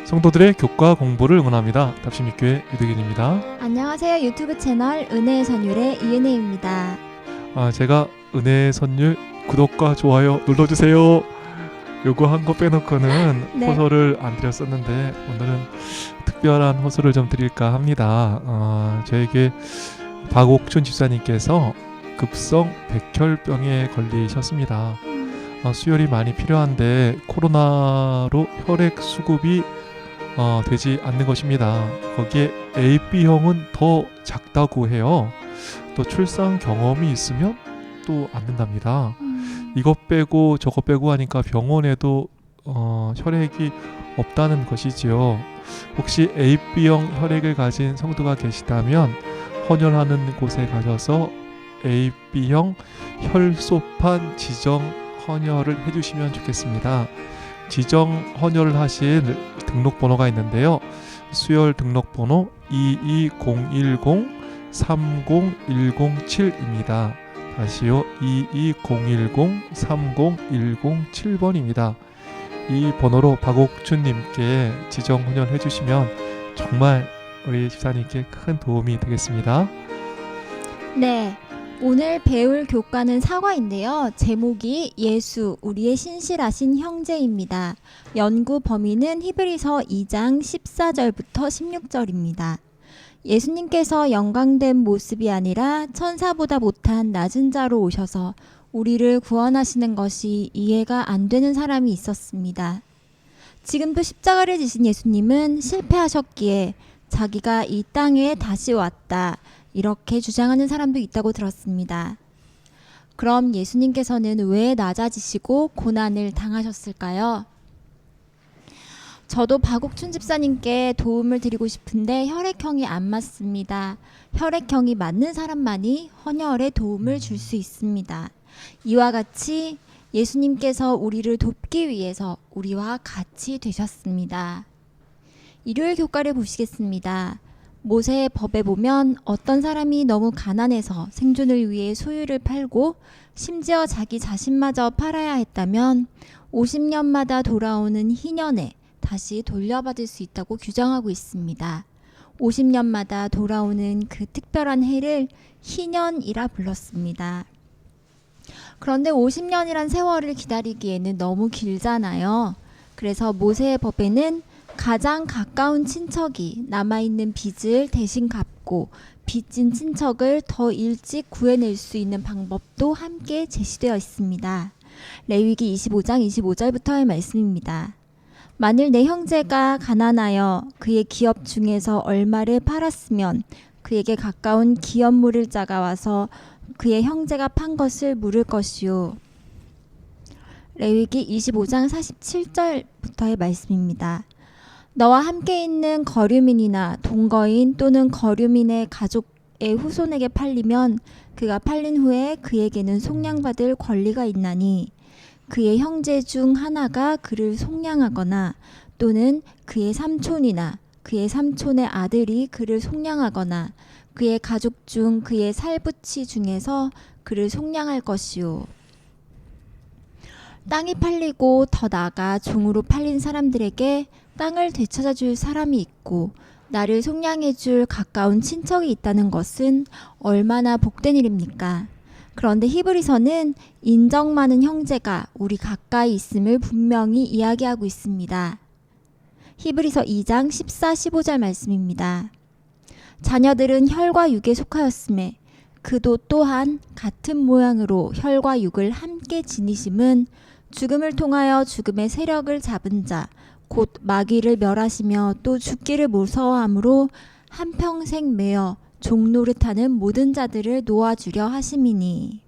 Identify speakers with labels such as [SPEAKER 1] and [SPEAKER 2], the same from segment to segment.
[SPEAKER 1] 성도들의 교과 공부를 응원합니다. 답심교회 유대균입니다.
[SPEAKER 2] 안녕하세요. 유튜브 채널 은혜의 선율의 이은혜입니다.
[SPEAKER 1] 제가 은혜의 선율 구독과 좋아요 눌러주세요. 요거 한 거 빼놓고는
[SPEAKER 2] 네.
[SPEAKER 1] 호소를 안 드렸었는데 오늘은 특별한 호소를 좀 드릴까 합니다. 저에게 박옥춘 집사님께서 급성 백혈병에 걸리셨습니다. 수혈이 많이 필요한데 코로나로 혈액 수급이 되지 않는 것입니다. 거기에 AB형은 더 작다고 해요. 또 출산 경험이 있으면 또 안 된답니다. 이것 빼고 저것 빼고 하니까 병원에도 혈액이 없다는 것이지요. 혹시 AB형 혈액을 가진 성도가 계시다면 헌혈하는 곳에 가셔서 AB형 혈소판 지정 헌혈을 해주시면 좋겠습니다. 지정 헌혈을 하신 등록번호가 있는데요. 수혈 등록번호 22010-30107입니다. 다시요. 22010-30107번입니다. 이 번호로 박옥춘님께 지정 헌혈 해주시면 정말 우리 집사님께 큰 도움이 되겠습니다.
[SPEAKER 2] 네. 오늘 배울 교과는 사과인데요. 제목이 예수, 우리의 신실하신 형제입니다. 연구 범위는 히브리서 2장 14절부터 16절입니다. 예수님께서 영광된 모습이 아니라 천사보다 못한 낮은 자로 오셔서 우리를 구원하시는 것이 이해가 안 되는 사람이 있었습니다. 지금도 십자가를 지신 예수님은 실패하셨기에 자기가 이 땅에 다시 왔다, 이렇게 주장하는 사람도 있다고 들었습니다. 그럼 예수님께서는 왜 낮아지시고 고난을 당하셨을까요? 저도 박옥춘 집사님께 도움을 드리고 싶은데 혈액형이 안 맞습니다. 혈액형이 맞는 사람만이 헌혈에 도움을 줄 수 있습니다. 이와 같이 예수님께서 우리를 돕기 위해서 우리와 같이 되셨습니다. 일요일 교과를 보시겠습니다. 모세의 법에 보면 어떤 사람이 너무 가난해서 생존을 위해 소유를 팔고 심지어 자기 자신마저 팔아야 했다면 50년마다 돌아오는 희년에 다시 돌려받을 수 있다고 규정하고 있습니다. 50년마다 돌아오는 그 특별한 해를 희년이라 불렀습니다. 그런데 50년이란 세월을 기다리기에는 너무 길잖아요. 그래서 모세의 법에는 가장 가까운 친척이 남아있는 빚을 대신 갚고 빚진 친척을 더 일찍 구해낼 수 있는 방법도 함께 제시되어 있습니다. 레위기 25장 25절부터의 말씀입니다. 만일 내 형제가 가난하여 그의 기업 중에서 얼마를 팔았으면 그에게 가까운 기업 물을 자가 와서 그의 형제가 판 것을 물을 것이요. 레위기 25장 47절부터의 말씀입니다. 너와 함께 있는 거류민이나 동거인 또는 거류민의 가족의 후손에게 팔리면 그가 팔린 후에 그에게는 속량받을 권리가 있나니 그의 형제 중 하나가 그를 속량하거나 또는 그의 삼촌이나 그의 삼촌의 아들이 그를 속량하거나 그의 가족 중 그의 살부치 중에서 그를 속량할 것이요. 땅이 팔리고 더 나아가 종으로 팔린 사람들에게 땅을 되찾아 줄 사람이 있고 나를 속량해 줄 가까운 친척이 있다는 것은 얼마나 복된 일입니까? 그런데 히브리서는 인정 많은 형제가 우리 가까이 있음을 분명히 이야기하고 있습니다. 히브리서 2장 14, 15절 말씀입니다. 자녀들은 혈과 육에 속하였음에 그도 또한 같은 모양으로 혈과 육을 함께 지니심은 죽음을 통하여 죽음의 세력을 잡은 자 곧 마귀를 멸하시며 또 죽기를 무서워함으로 한평생 매어 종노릇하는 모든 자들을 놓아주려 하심이니.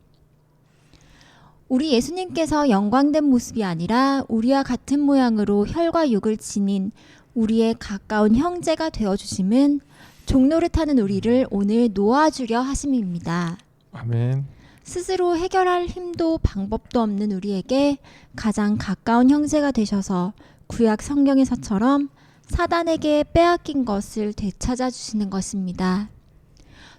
[SPEAKER 2] 우리 예수님께서 영광된 모습이 아니라 우리와 같은 모양으로 혈과 육을 지닌 우리의 가까운 형제가 되어주심은 종노릇하는 우리를 오늘 놓아주려 하심입니다.
[SPEAKER 1] 아멘.
[SPEAKER 2] 스스로 해결할 힘도 방법도 없는 우리에게 가장 가까운 형제가 되셔서 구약 성경에서처럼 사단에게 빼앗긴 것을 되찾아 주시는 것입니다.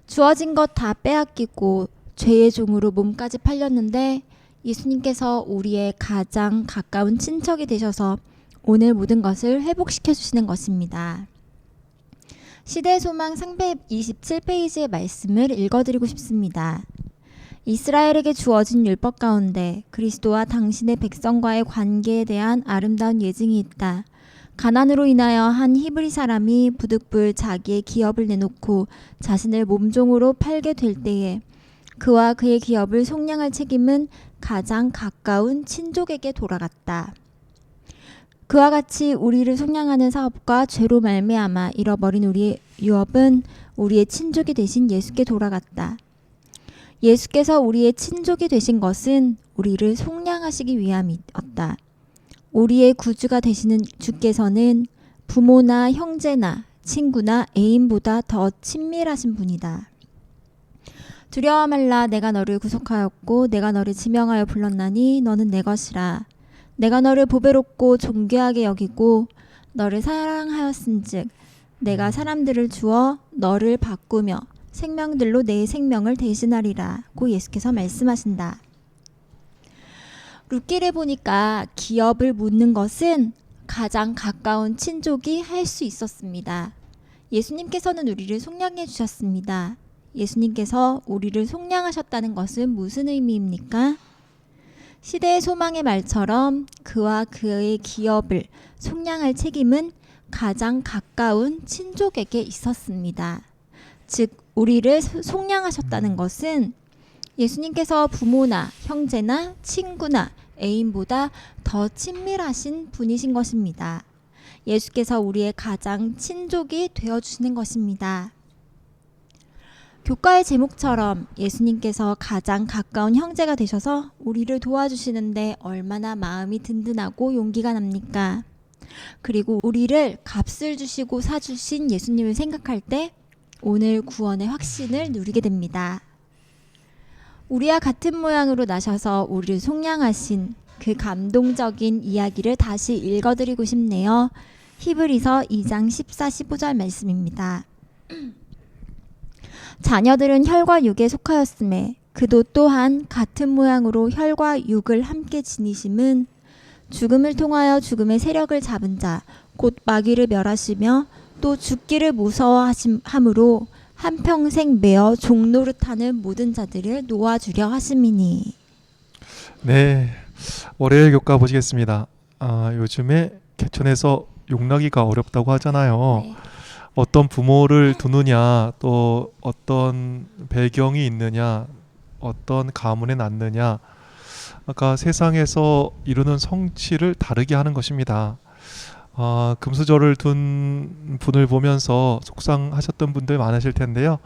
[SPEAKER 2] 주어진 것 다 빼앗기고 죄의 종으로 몸까지 팔렸는데 예수님께서 우리의 가장 가까운 친척이 되셔서 오늘 모든 것을 회복시켜 주시는 것입니다. 시대의 소망 327페이지의 말씀을 읽어드리고 싶습니다. 이스라엘에게 주어진 율법 가운데 그리스도와 당신의 백성과의 관계에 대한 아름다운 예증이 있다. 가난으로 인하여 한 히브리 사람이 부득불 자기의 기업을 내놓고 자신을 몸종으로 팔게 될 때에 그와 그의 기업을 속량할 책임은 가장 가까운 친족에게 돌아갔다. 그와 같이 우리를 속량하는 사업과 죄로 말미암아 잃어버린 우리의 유업은 우리의 친족이 되신 예수께 돌아갔다. 예수께서 우리의 친족이 되신 것은 우리를 속량하시기 위함이었다. 우리의 구주가 되시는 주께서는 부모나 형제나 친구나 애인보다 더 친밀하신 분이다. 두려워 말라. 내가 너를 구속하였고 내가 너를 지명하여 불렀나니 너는 내 것이라. 내가 너를 보배롭고 존귀하게 여기고 너를 사랑하였은즉 내가 사람들을 주어 너를 바꾸며 생명들로 내 생명을 대신하리라 고 예수께서 말씀하신다. 룻기를 보니까 기업을 묻는 것은 가장 가까운 친족이 할 수 있었습니다. 예수님께서는 우리를 속량해 주셨습니다. 예수님께서 우리를 속량하셨다는 것은 무슨 의미입니까? 시대의 소망의 말처럼 그와 그의 기업을 속량할 책임은 가장 가까운 친족에게 있었습니다. 즉 우리를 속량하셨다는 것은 예수님께서 부모나 형제나 친구나 애인보다 더 친밀하신 분이신 것입니다. 예수께서 우리의 가장 친족이 되어주시는 것입니다. 교과의 제목처럼 예수님께서 가장 가까운 형제가 되셔서 우리를 도와주시는데 얼마나 마음이 든든하고 용기가 납니까? 그리고 우리를 값을 주시고 사주신 예수님을 생각할 때 오늘 구원의 확신을 누리게 됩니다. 우리와 같은 모양으로 나셔서 우리를 속량하신 그 감동적인 이야기를 다시 읽어드리고 싶네요. 히브리서 2장 14, 15절 말씀입니다. 자녀들은 혈과 육에 속하였음에 그도 또한 같은 모양으로 혈과 육을 함께 지니심은 죽음을 통하여 죽음의 세력을 잡은 자 곧 마귀를 멸하시며 또 죽기를 무서워함으로 한평생 매어 종노릇하는 모든 자들을 놓아주려 하심이니.
[SPEAKER 1] 네, 월요일 교과 보시겠습니다. 요즘에 개천에서 용나기가 어렵다고 하잖아요.
[SPEAKER 2] 네.
[SPEAKER 1] 어떤 부모를 두느냐, 또 어떤 배경이 있느냐, 어떤 가문에 낳느냐, 아까 세상에서 이루는 성취를 다르게 하는 것입니다. 금수저를 둔 분을 보면서 속상하셨던 분들 많으실 텐데요.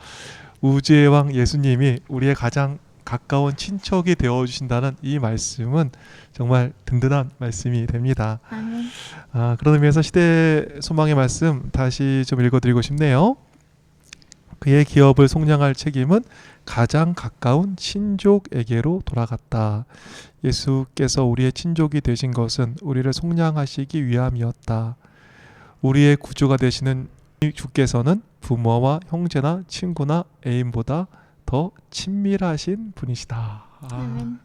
[SPEAKER 1] 우주의 왕 예수님이 우리의 가장 가까운 친척이 되어주신다는 이 말씀은 정말 든든한 말씀이 됩니다.
[SPEAKER 2] 아멘.
[SPEAKER 1] 그런 의미에서 시대 소망의 말씀 다시 좀 읽어드리고 싶네요. 그의 기업을 속량할 책임은 가장 가까운 친족에게로 돌아갔다. 예수께서 우리의 친족이 되신 것은 우리를 속량하시기 위함이었다. 우리의 구주가 되시는 주께서는 부모와 형제나 친구나 애인보다 더 친밀하신 분이시다.
[SPEAKER 2] 아멘.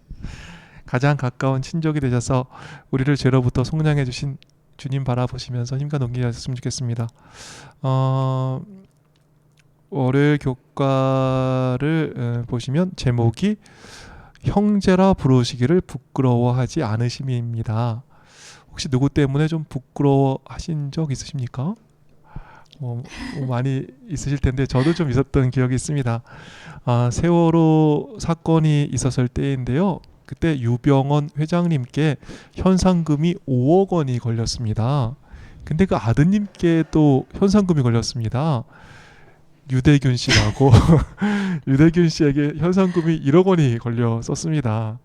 [SPEAKER 1] 가장 가까운 친족이 되셔서 우리를 죄로부터 속량해 주신 주님 바라보시면서 힘과 넘기게 하셨으면 좋겠습니다. 월요일 교과를 보시면 제목이 형제라 부르시기를 부끄러워하지 않으심입니다. 혹시 누구 때문에 좀 부끄러워하신 적 있으십니까? 많이 있으실 텐데 저도 좀 있었던 기억이 있습니다. 세월호 사건이 있었을 때인데요. 그때 유병언 회장님께 현상금이 5억 원이 걸렸습니다. 근데 그 아드님께 또 현상금이 걸렸습니다. 유대균 씨라고 유대균 씨에게 현상금이 1억 원이 걸렸었습니다.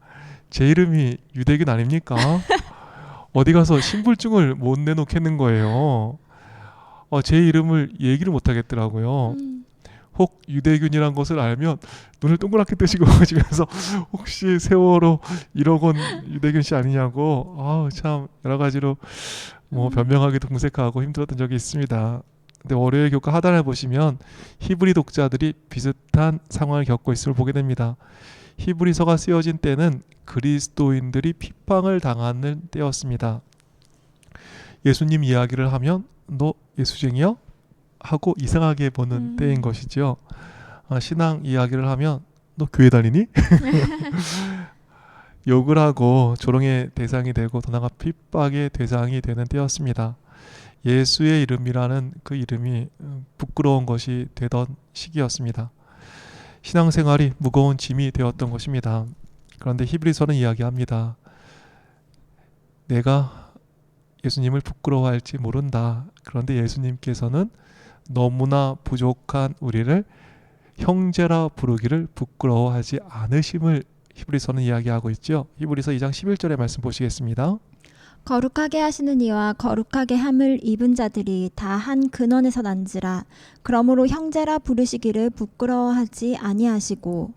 [SPEAKER 1] 제 이름이 유대균 아닙니까? 어디 가서 신분증을 못 내놓겠는 거예요. 제 이름을 얘기를 못 하겠더라고요. 혹 유대균이란 것을 알면 눈을 동그랗게 뜨시고 보시면서 혹시 세월호 1억 원 유대균 씨 아니냐고 참 여러 가지로 변명하기도 궁색하고 힘들었던 적이 있습니다. 근데 월요일 교과 하단을 보시면 히브리 독자들이 비슷한 상황을 겪고 있음을 보게 됩니다. 히브리서가 쓰여진 때는 그리스도인들이 핍박을 당하는 때였습니다. 예수님 이야기를 하면 너 예수쟁이야? 하고 이상하게 보는 때인 것이죠. 신앙 이야기를 하면 너 교회 다니니? 욕을 하고 조롱의 대상이 되고 더 나아가 핍박의 대상이 되는 때였습니다. 예수의 이름이라는 그 이름이 부끄러운 것이 되던 시기였습니다. 신앙생활이 무거운 짐이 되었던 것입니다. 그런데 히브리서는 이야기합니다. 내가 예수님을 부끄러워할지 모른다. 그런데 예수님께서는 너무나 부족한 우리를 형제라 부르기를 부끄러워하지 않으심을 히브리서는 이야기하고 있죠. 히브리서 2장 11절의 말씀 보시겠습니다.
[SPEAKER 2] 거룩하게 하시는 이와 거룩하게 함을 입은 자들이 다 한 근원에서 난지라. 그러므로 형제라 부르시기를 부끄러워하지 아니하시고.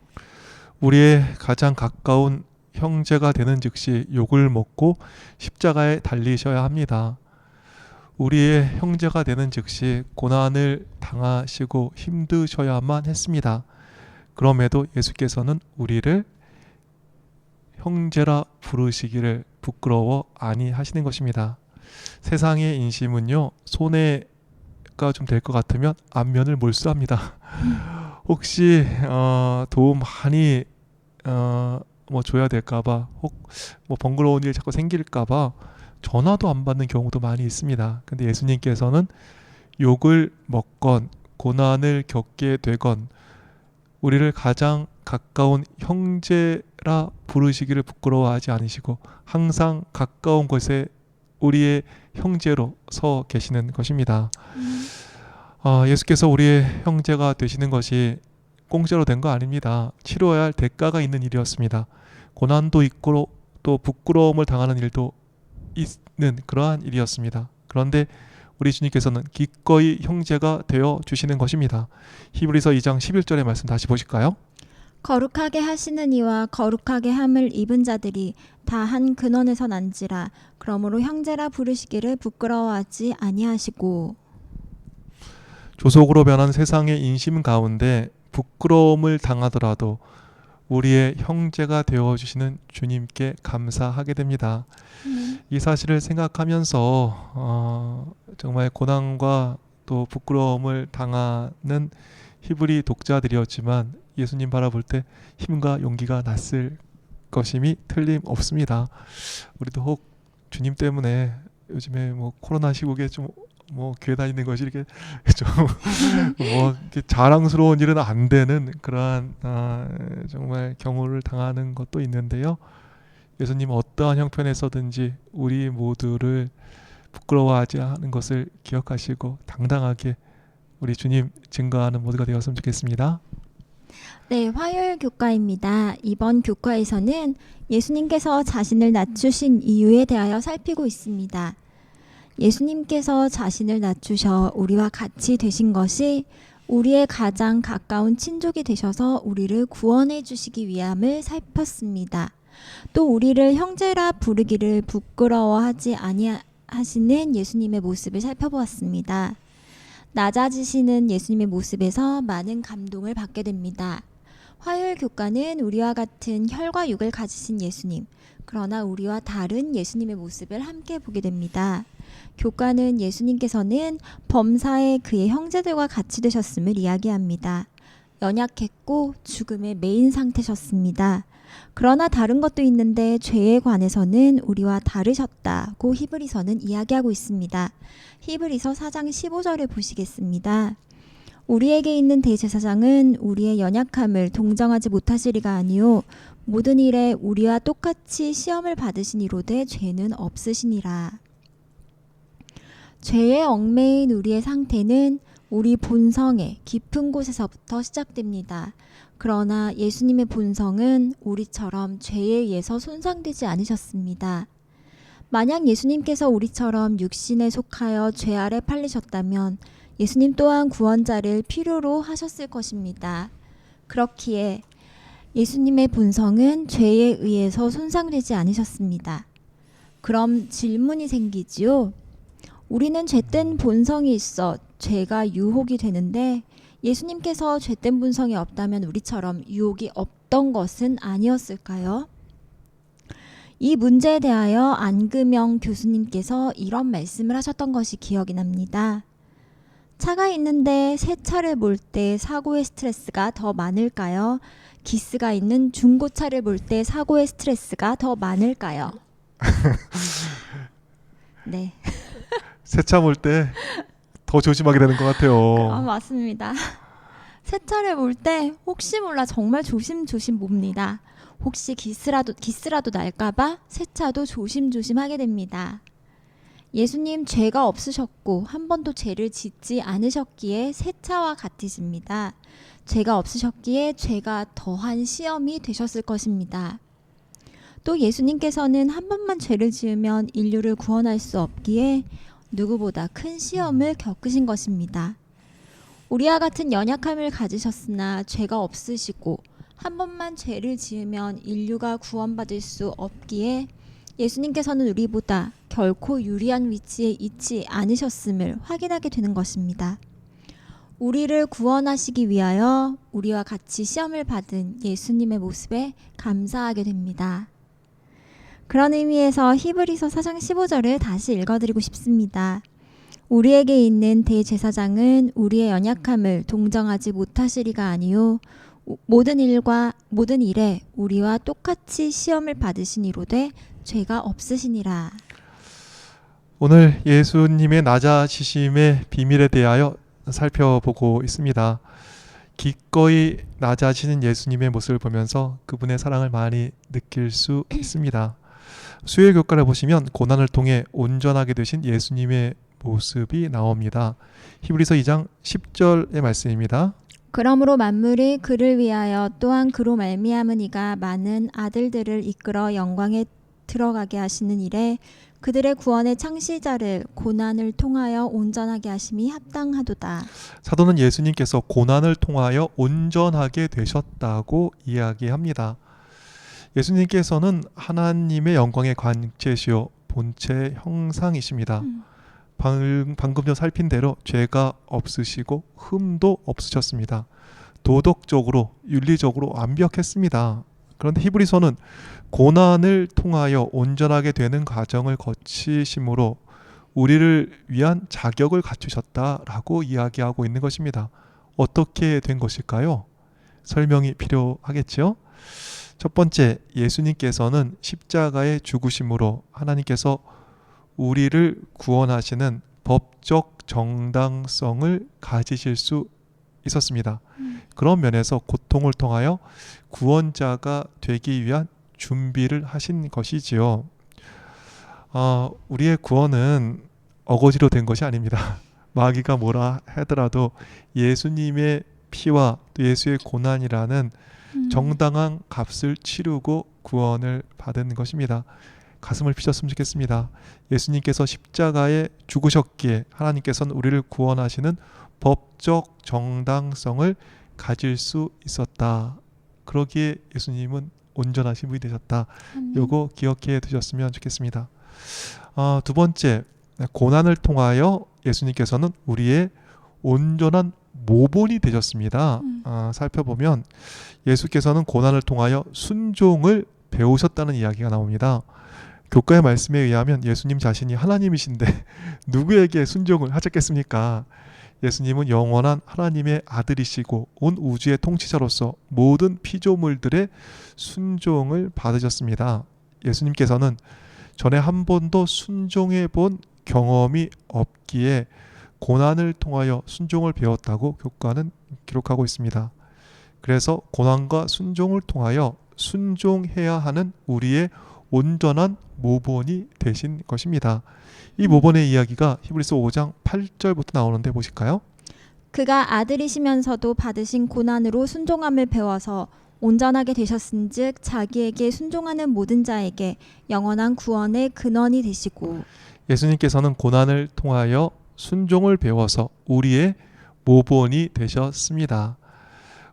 [SPEAKER 1] 우리의 가장 가까운 형제가 되는 즉시 욕을 먹고 십자가에 달리셔야 합니다. 우리의 형제가 되는 즉시 고난을 당하시고 힘드셔야만 했습니다. 그럼에도 예수께서는 우리를 형제라 부르시기를 부끄러워 아니하시는 것입니다. 세상의 인심은요, 손해가 좀 될 것 같으면 안면을 몰수합니다. 혹시 도움 많이 뭐 줘야 될까봐, 혹 뭐 번거로운 일 자꾸 생길까봐 전화도 안 받는 경우도 많이 있습니다. 근데 예수님께서는 욕을 먹건 고난을 겪게 되건 우리를 가장 가까운 형제라 부르시기를 부끄러워하지 않으시고 항상 가까운 곳에 우리의 형제로 서 계시는 것입니다. 예수께서 우리의 형제가 되시는 것이 공짜로 된 거 아닙니다. 치러야 할 대가가 있는 일이었습니다. 고난도 있고 또 부끄러움을 당하는 일도 있는 그러한 일이었습니다. 그런데 우리 주님께서는 기꺼이 형제가 되어 주시는 것입니다. 히브리서 2장 11절의 말씀 다시 보실까요?
[SPEAKER 2] 거룩하게 하시는 이와 거룩하게 함을 입은 자들이 다 한 근원에서 난지라. 그러므로 형제라 부르시기를 부끄러워하지 아니하시고.
[SPEAKER 1] 조속으로 변한 세상의 인심 가운데 부끄러움을 당하더라도 우리의 형제가 되어주시는 주님께 감사하게 됩니다. 이 사실을 생각하면서 정말 고난과 또 부끄러움을 당하는 히브리 독자들이었지만 예수님 바라볼 때 힘과 용기가 났을 것임이 틀림없습니다. 우리도 혹 주님 때문에 요즘에 뭐 코로나 시국에 좀 뭐 교회 다니는 것이 이렇게 좀 뭐 이렇게 자랑스러운 일은 안 되는 그러한 정말 경우를 당하는 것도 있는데요. 예수님 어떠한 형편에서든지 우리 모두를 부끄러워하지 않은 것을 기억하시고 당당하게 우리 주님 증거하는 모두가 되었으면 좋겠습니다.
[SPEAKER 2] 네, 화요일 교과입니다. 이번 교과에서는 예수님께서 자신을 낮추신 이유에 대하여 살피고 있습니다. 예수님께서 자신을 낮추셔 우리와 같이 되신 것이 우리의 가장 가까운 친족이 되셔서 우리를 구원해 주시기 위함을 살폈습니다. 또 우리를 형제라 부르기를 부끄러워하지 아니하시는 예수님의 모습을 살펴보았습니다. 낮아지시는 예수님의 모습에서 많은 감동을 받게 됩니다. 화요일 교과는 우리와 같은 혈과 육을 가지신 예수님, 그러나 우리와 다른 예수님의 모습을 함께 보게 됩니다. 교과는 예수님께서는 범사에 그의 형제들과 같이 되셨음을 이야기합니다. 연약했고 죽음의 메인 상태셨습니다. 그러나 다른 것도 있는데 죄에 관해서는 우리와 다르셨다고 히브리서는 이야기하고 있습니다. 히브리서 4장 15절을 보시겠습니다. 우리에게 있는 대제사장은 우리의 연약함을 동정하지 못하시리가 아니요 모든 일에 우리와 똑같이 시험을 받으신 이로되 죄는 없으시니라. 죄에 얽매인 우리의 상태는 우리 본성의 깊은 곳에서부터 시작됩니다. 그러나 예수님의 본성은 우리처럼 죄에 의해서 손상되지 않으셨습니다. 만약 예수님께서 우리처럼 육신에 속하여 죄 아래 팔리셨다면 예수님 또한 구원자를 필요로 하셨을 것입니다. 그렇기에 예수님의 본성은 죄에 의해서 손상되지 않으셨습니다. 그럼 질문이 생기지요. 우리는 죄된 본성이 있어 죄가 유혹이 되는데 예수님께서 죄된 본성이 없다면 우리처럼 유혹이 없던 것은 아니었을까요? 이 문제에 대하여 안금영 교수님께서 이런 말씀을 하셨던 것이 기억이 납니다. 차가 있는데 새 차를 몰 때 사고의 스트레스가 더 많을까요? 기스가 있는 중고차를 볼 때 사고의 스트레스가 더 많을까요? 네,
[SPEAKER 1] 세차 몰 때 더 조심하게 되는 것 같아요.
[SPEAKER 2] 맞습니다. 새 차를 볼 때 혹시 몰라 정말 조심조심 봅니다. 혹시 기스라도 날까봐 새 차도 조심조심 하게 됩니다. 예수님 죄가 없으셨고 한 번도 죄를 짓지 않으셨기에 새 차와 같으십니다. 죄가 없으셨기에 죄가 더한 시험이 되셨을 것입니다. 또 예수님께서는 한 번만 죄를 지으면 인류를 구원할 수 없기에 누구보다 큰 시험을 겪으신 것입니다. 우리와 같은 연약함을 가지셨으나 죄가 없으시고 한 번만 죄를 지으면 인류가 구원받을 수 없기에 예수님께서는 우리보다 결코 유리한 위치에 있지 않으셨음을 확인하게 되는 것입니다. 우리를 구원하시기 위하여 우리와 같이 시험을 받은 예수님의 모습에 감사하게 됩니다. 그런 의미에서 히브리서 4장 15절을 다시 읽어드리고 싶습니다. 우리에게 있는 대제사장은 우리의 연약함을 동정하지 못하시리가 아니요 모든 일에 우리와 똑같이 시험을 받으시니로되 죄가 없으시니라.
[SPEAKER 1] 오늘 예수님의 낮아지심의 비밀에 대하여 살펴보고 있습니다. 기꺼이 낮아지는 예수님의 모습을 보면서 그분의 사랑을 많이 느낄 수 있습니다. 수요일 교과를 보시면 고난을 통해 온전하게 되신 예수님의 모습이 나옵니다. 히브리서 2장 10절의 말씀입니다.
[SPEAKER 2] 그러므로 만물이 그를 위하여 또한 그로 말미암은 이가 많은 아들들을 이끌어 영광에 들어가게 하시는 일에 그들의 구원의 창시자를 고난을 통하여 온전하게 하심이 합당하도다.
[SPEAKER 1] 사도는 예수님께서 고난을 통하여 온전하게 되셨다고 이야기합니다. 예수님께서는 하나님의 영광의 관체시요 본체의 형상이십니다. 방금 전 살핀 대로 죄가 없으시고 흠도 없으셨습니다. 도덕적으로 윤리적으로 완벽했습니다. 그런데 히브리서는 고난을 통하여 온전하게 되는 과정을 거치심으로 우리를 위한 자격을 갖추셨다라고 이야기하고 있는 것입니다. 어떻게 된 것일까요? 설명이 필요하겠죠? 첫 번째, 예수님께서는 십자가의 죽으심으로 하나님께서 우리를 구원하시는 법적 정당성을 가지실 수 있었습니다. 그런 면에서 고통을 통하여 구원자가 되기 위한 준비를 하신 것이지요. 우리의 구원은 어거지로 된 것이 아닙니다. 마귀가 뭐라 하더라도 예수님의 피와 또 예수의 고난이라는 정당한 값을 치르고 구원을 받은 것입니다. 가슴을 피셨으면 좋겠습니다. 예수님께서 십자가에 죽으셨기에 하나님께서는 우리를 구원하시는 법적 정당성을 가질 수 있었다. 그러기에 예수님은 온전하신 분이 되셨다. 요거 기억해 두셨으면 좋겠습니다. 두 번째, 고난을 통하여 예수님께서는 우리의 온전한 모본이 되셨습니다. 살펴보면 예수께서는 고난을 통하여 순종을 배우셨다는 이야기가 나옵니다. 교과의 말씀에 의하면 예수님 자신이 하나님이신데 누구에게 순종을 하셨겠습니까? 예수님은 영원한 하나님의 아들이시고 온 우주의 통치자로서 모든 피조물들의 순종을 받으셨습니다. 예수님께서는 전에 한 번도 순종해 본 경험이 없기에 고난을 통하여 순종을 배웠다고 교과는 기록하고 있습니다. 그래서 고난과 순종을 통하여 순종해야 하는 우리의 온전한 모본이 되신 것입니다. 이 모본의 이야기가 히브리서 5장 8절부터 나오는데 보실까요?
[SPEAKER 2] 그가 아들이시면서도 받으신 고난으로 순종함을 배워서 온전하게 되셨은즉 자기에게 순종하는 모든 자에게 영원한 구원의 근원이 되시고.
[SPEAKER 1] 예수님께서는 고난을 통하여 순종을 배워서 우리의 모본이 되셨습니다.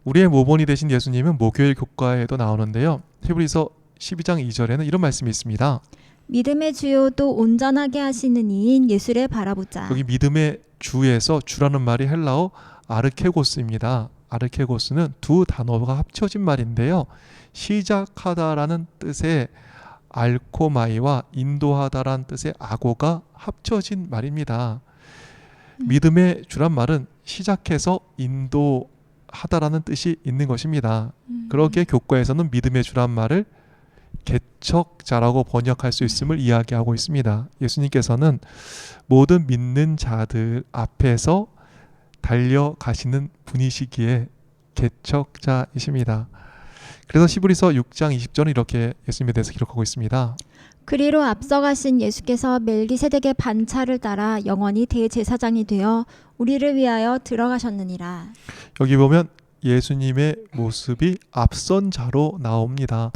[SPEAKER 1] 우리의 모본이 되신 예수님은 목요일 교과에도 나오는데요. 히브리서 12장 2절에는 이런 말씀이 있습니다.
[SPEAKER 2] 믿음의 주요도 온전하게 하시는 이인 예수를 바라보자.
[SPEAKER 1] 여기 믿음의 주에서 주라는 말이 헬라어 아르케고스입니다. 아르케고스는 두 단어가 합쳐진 말인데요. 시작하다라는 뜻의 알코마이와 인도하다란 뜻의 악어가 합쳐진 말입니다. 믿음의 주란 말은 시작해서 인도하다라는 뜻이 있는 것입니다. 그러기에 교과에서는 믿음의 주란 말을 개척자라고 번역할 수 있음을 이야기하고 있습니다. 예수님께서는 모든 믿는 자들 앞에서 달려가시는 분이시기에 개척자이십니다. 그래서 시브리서 6장 20절은 이렇게 예수님에 대해서 기록하고 있습니다.
[SPEAKER 2] 그리로 앞서가신 예수께서 멜기세덱의 반차를 따라 영원히 대제사장이 되어 우리를 위하여 들어가셨느니라.
[SPEAKER 1] 여기 보면 예수님의 모습이 앞선 자로 나옵니다.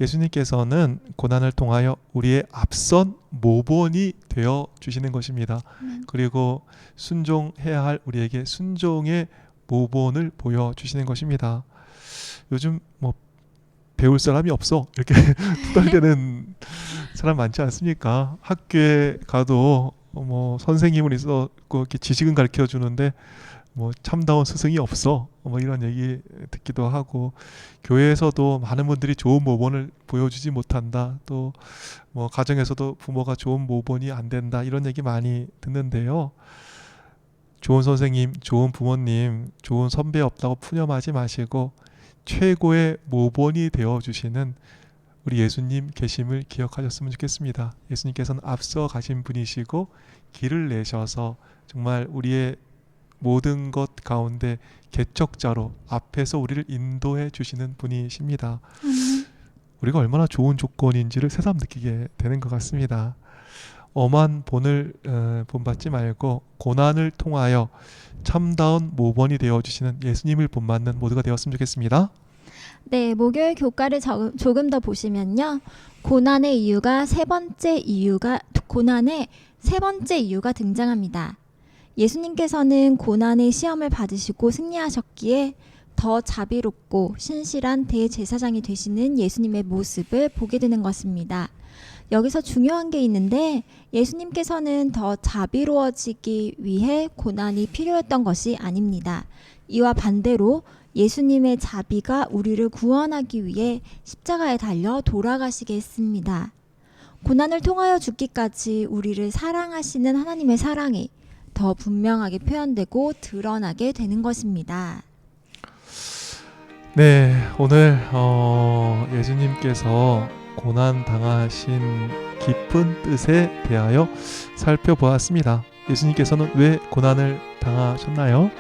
[SPEAKER 1] 예수님께서는 고난을 통하여 우리의 앞선 모본이 되어 주시는 것입니다. 그리고 순종해야 할 우리에게 순종의 모본을 보여주시는 것입니다. 요즘 뭐 배울 사람이 없어 이렇게 투덜대는 사람 많지 않습니까? 학교에 가도 뭐 선생님은 있었고 이렇게 지식은 가르쳐 주는데 뭐 참다운 스승이 없어 뭐 이런 얘기 듣기도 하고, 교회에서도 많은 분들이 좋은 모본을 보여주지 못한다, 또 뭐 가정에서도 부모가 좋은 모본이 안 된다, 이런 얘기 많이 듣는데요. 좋은 선생님, 좋은 부모님, 좋은 선배 없다고 푸념하지 마시고 최고의 모본이 되어주시는 우리 예수님 계심을 기억하셨으면 좋겠습니다. 예수님께서는 앞서 가신 분이시고 길을 내셔서 정말 우리의 모든 것 가운데 개척자로 앞에서 우리를 인도해 주시는 분이십니다. 우리가 얼마나 좋은 조건인지를 새삼 느끼게 되는 것 같습니다. 엄한 본을 본받지 말고 고난을 통하여 참다운 모본이 되어주시는 예수님을 본받는 모두가 되었으면 좋겠습니다.
[SPEAKER 2] 네, 목요일 교과를 조금 더 보시면요. 고난의 세 번째 이유가 등장합니다. 예수님께서는 고난의 시험을 받으시고 승리하셨기에 더 자비롭고 신실한 대제사장이 되시는 예수님의 모습을 보게 되는 것입니다. 여기서 중요한 게 있는데, 예수님께서는 더 자비로워지기 위해 고난이 필요했던 것이 아닙니다. 이와 반대로 예수님의 자비가 우리를 구원하기 위해 십자가에 달려 돌아가시게 했습니다. 고난을 통하여 죽기까지 우리를 사랑하시는 하나님의 사랑이 더 분명하게 표현되고 드러나게 되는 것입니다.
[SPEAKER 1] 네, 오늘 예수님께서 고난 당하신 깊은 뜻에 대하여 살펴보았습니다. 예수님께서는 왜 고난을 당하셨나요?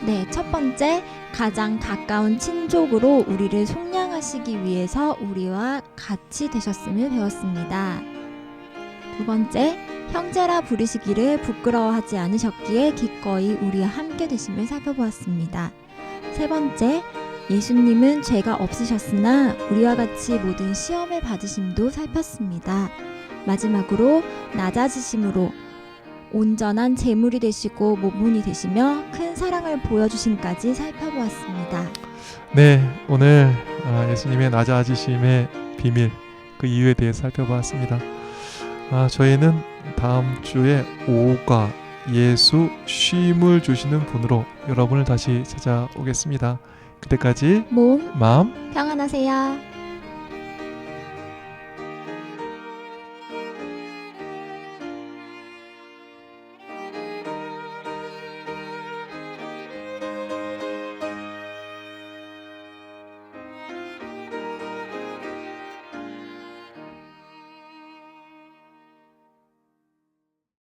[SPEAKER 2] 네, 첫 번째, 가장 가까운 친족으로 우리를 속량하시기 위해서 우리와 같이 되셨음을 배웠습니다. 두 번째, 형제라 부르시기를 부끄러워하지 않으셨기에 기꺼이 우리와 함께 되심을 살펴보았습니다. 세 번째, 예수님은 죄가 없으셨으나 우리와 같이 모든 시험을 받으심도 살폈습니다. 마지막으로 낮아지심으로 온전한 제물이 되시고 모본이 되시며 큰 사랑을 보여주심까지 살펴보았습니다.
[SPEAKER 1] 네, 오늘 예수님의 낮아지심의 비밀, 그 이유에 대해 살펴보았습니다. 저희는 다음 주에 5가 예수 쉼을 주시는 분으로 여러분을 다시 찾아오겠습니다. 그때까지
[SPEAKER 2] 몸
[SPEAKER 1] 마음
[SPEAKER 2] 평안하세요.